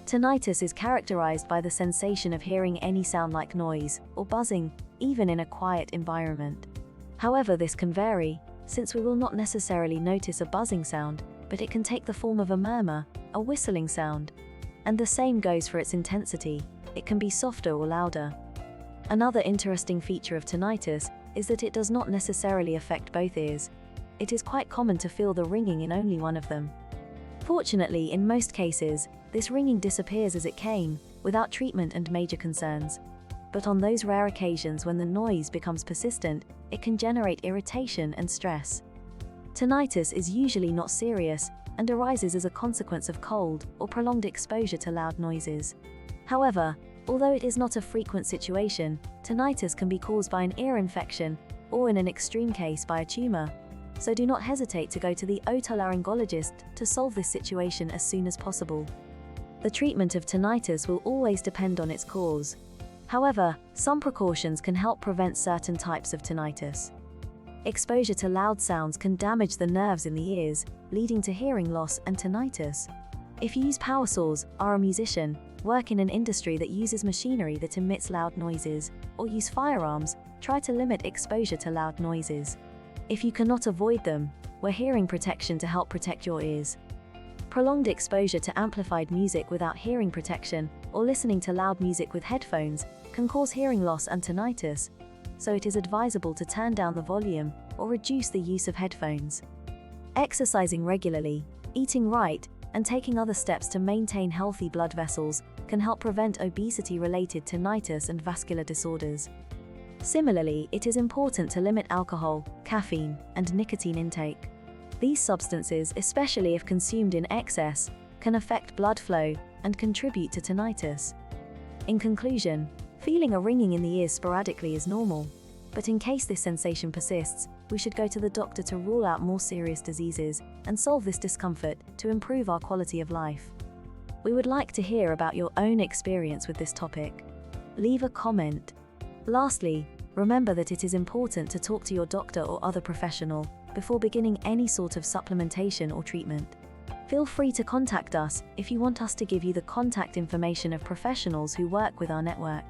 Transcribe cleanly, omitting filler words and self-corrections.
Tinnitus is characterized by the sensation of hearing any sound like noise or buzzing, even in a quiet environment. However, this can vary, since we will not necessarily notice a buzzing sound, but it can take the form of a murmur, a whistling sound. And the same goes for its intensity. It can be softer or louder. Another interesting feature of tinnitus is that it does not necessarily affect both ears. It is quite common to feel the ringing in only one of them. Fortunately, in most cases, this ringing disappears as it came, without treatment and major concerns. But on those rare occasions when the noise becomes persistent, it can generate irritation and stress. Tinnitus is usually not serious and arises as a consequence of cold or prolonged exposure to loud noises. However, although it is not a frequent situation, tinnitus can be caused by an ear infection or, in an extreme case, by a tumor. So do not hesitate to go to the otolaryngologist to solve this situation as soon as possible. The treatment of tinnitus will always depend on its cause. However, some precautions can help prevent certain types of tinnitus. Exposure to loud sounds can damage the nerves in the ears, leading to hearing loss and tinnitus. If you use power saws, are a musician, work in an industry that uses machinery that emits loud noises, or use firearms, try to limit exposure to loud noises. If you cannot avoid them, wear hearing protection to help protect your ears. Prolonged exposure to amplified music without hearing protection, or listening to loud music with headphones, can cause hearing loss and tinnitus, so it is advisable to turn down the volume or reduce the use of headphones. Exercising regularly, eating right, and taking other steps to maintain healthy blood vessels can help prevent obesity-related tinnitus and vascular disorders. Similarly, it is important to limit alcohol, caffeine, and nicotine intake. These substances, especially if consumed in excess, can affect blood flow and contribute to tinnitus. In conclusion, feeling a ringing in the ears sporadically is normal, but in case this sensation persists, we should go to the doctor to rule out more serious diseases and solve this discomfort to improve our quality of life. We would like to hear about your own experience with this topic. Leave a comment. Lastly, remember that it is important to talk to your doctor or other professional before beginning any sort of supplementation or treatment. Feel free to contact us if you want us to give you the contact information of professionals who work with our network.